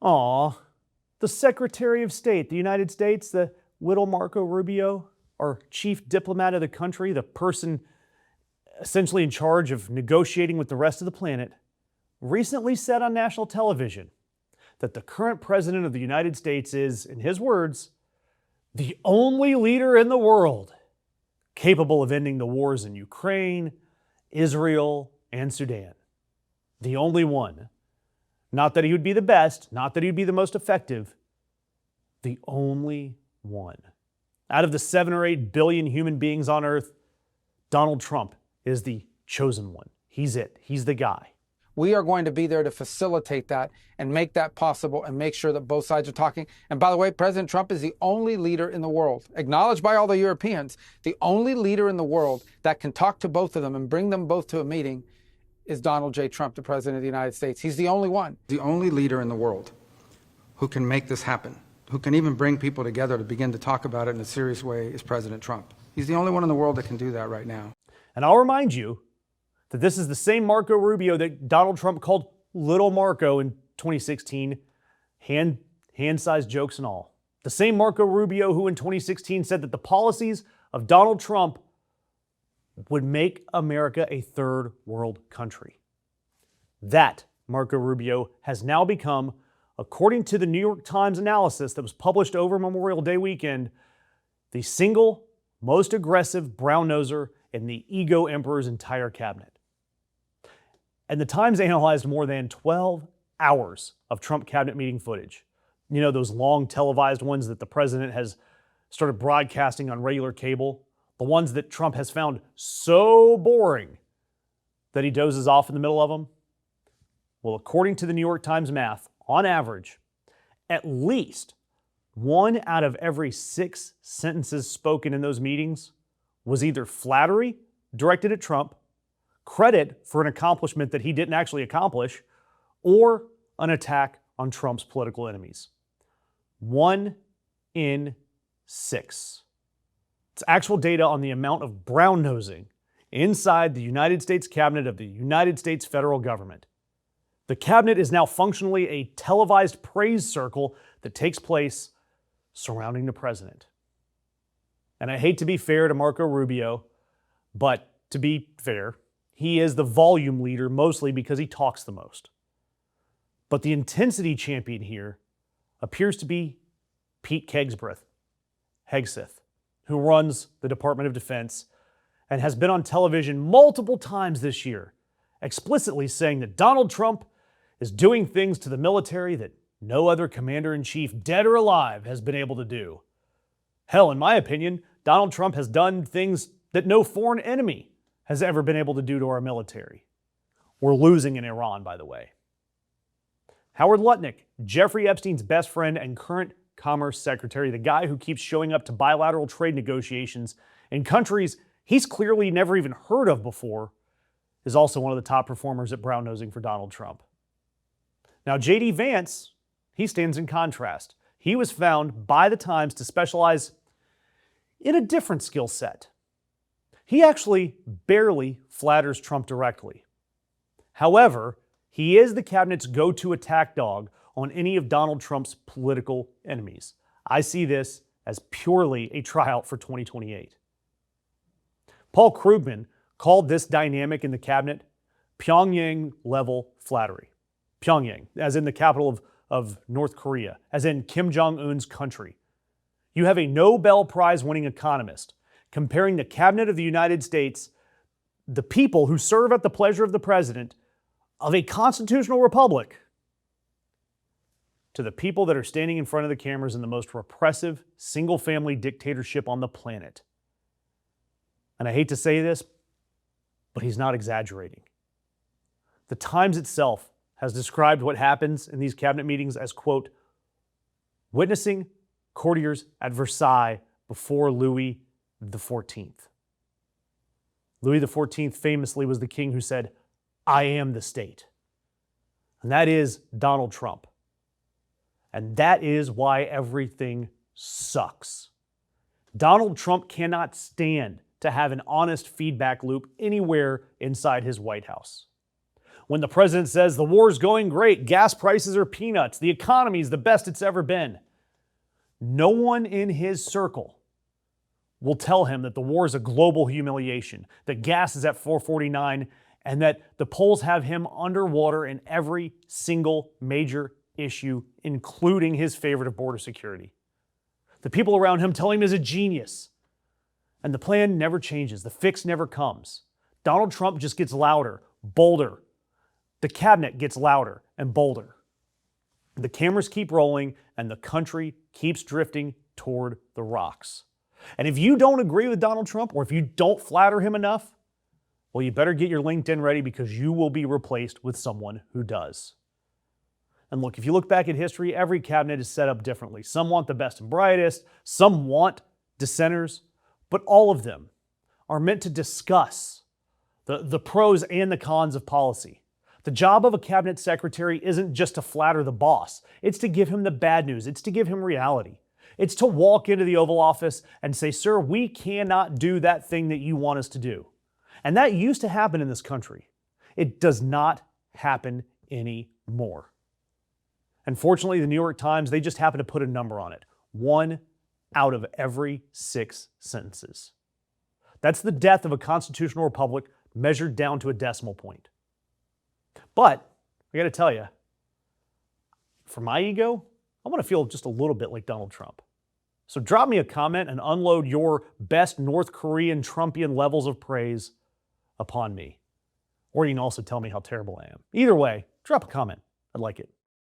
Aw, the Secretary of State, the United States, the little Marco Rubio, our chief diplomat of the country, the person essentially in charge of negotiating with the rest of the planet, recently said on national television that the current president of the United States is, in his words, the only leader in the world capable of ending the wars in Ukraine, Israel, and Sudan. The only one. Not that he would be the best, not that he would be the most effective, the only one. Out of the 7 or 8 billion human beings on Earth, Donald Trump is the chosen one. He's it. He's the guy. We are going to be there to facilitate that and make that possible and make sure that both sides are talking. And by the way, President Trump is the only leader in the world, acknowledged by all the Europeans, the only leader in the world that can talk to both of them and bring them both to a meeting is Donald J. Trump, the President of the United States. He's the only one. The only leader in the world who can make this happen, who can even bring people together to begin to talk about it in a serious way is President Trump. He's the only one in the world that can do that right now. And I'll remind you that this is the same Marco Rubio that Donald Trump called Little Marco in 2016, hand-sized jokes and all. The same Marco Rubio who in 2016 said that the policies of Donald Trump would make America a third world country. That Marco Rubio has now become, according to the New York Times analysis that was published over Memorial Day weekend, the single most aggressive brown-noser in the ego emperor's entire cabinet. And the Times analyzed more than 12 hours of Trump cabinet meeting footage. You know, those long televised ones that the president has started broadcasting on regular cable. The ones that Trump has found so boring that he dozes off in the middle of them. Well, according to the New York Times math, on average, at least 1 out of every 6 sentences spoken in those meetings was either flattery directed at Trump, credit for an accomplishment that he didn't actually accomplish, or an attack on Trump's political enemies. 1 in 6. It's actual data on the amount of brown-nosing inside the United States cabinet of the United States federal government. The cabinet is now functionally a televised praise circle that takes place surrounding the president. And I hate to be fair to Marco Rubio, but to be fair, he is the volume leader mostly because he talks the most. But the intensity champion here appears to be Pete Hegseth, who runs the Department of Defense and has been on television multiple times this year, explicitly saying that Donald Trump is doing things to the military that no other commander-in-chief, dead or alive, has been able to do. Hell, in my opinion, Donald Trump has done things that no foreign enemy has ever been able to do to our military. We're losing in Iran, by the way. Howard Lutnick, Jeffrey Epstein's best friend and current Commerce Secretary, the guy who keeps showing up to bilateral trade negotiations in countries he's clearly never even heard of before, is also one of the top performers at brown-nosing for Donald Trump. Now, JD Vance, he stands in contrast. He was found by the Times to specialize in a different skill set. He actually barely flatters Trump directly. However, he is the cabinet's go-to attack dog on any of Donald Trump's political enemies. I see this as purely a tryout for 2028. Paul Krugman called this dynamic in the cabinet Pyongyang-level flattery. Pyongyang, as in the capital of North Korea, as in Kim Jong-un's country. You have a Nobel Prize-winning economist comparing the cabinet of the United States, the people who serve at the pleasure of the president of a constitutional republic, to the people that are standing in front of the cameras in the most repressive single-family dictatorship on the planet. And I hate to say this, but he's not exaggerating. The Times itself has described what happens in these cabinet meetings as, quote, witnessing courtiers at Versailles before Louis XIV. Louis XIV famously was the king who said, "I am the state." And that is Donald Trump. And that is why everything sucks. Donald Trump cannot stand to have an honest feedback loop anywhere inside his White House. When the president says the war's going great, gas prices are peanuts, the economy's the best it's ever been, no one in his circle will tell him that the war is a global humiliation, that gas is at $4.49, and that the polls have him underwater in every single major issue, including his favorite of border security. The people around him tell him he's a genius. And the plan never changes. The fix never comes. Donald Trump just gets louder, bolder. The cabinet gets louder and bolder. The cameras keep rolling and the country keeps drifting toward the rocks. And if you don't agree with Donald Trump, or if you don't flatter him enough, well, you better get your LinkedIn ready, because you will be replaced with someone who does. And look, if you look back at history, every cabinet is set up differently. Some want the best and brightest, some want dissenters, but all of them are meant to discuss the pros and the cons of policy. The job of a cabinet secretary isn't just to flatter the boss. It's to give him the bad news. It's to give him reality. It's to walk into the Oval Office and say, "Sir, we cannot do that thing that you want us to do." And that used to happen in this country. It does not happen anymore. And fortunately, the New York Times, they just happen to put a number on it. 1 out of every 6 sentences. That's the death of a constitutional republic measured down to a decimal point. But I got to tell you, for my ego, I want to feel just a little bit like Donald Trump. So drop me a comment and unload your best North Korean Trumpian levels of praise upon me. Or you can also tell me how terrible I am. Either way, drop a comment. I'd like it.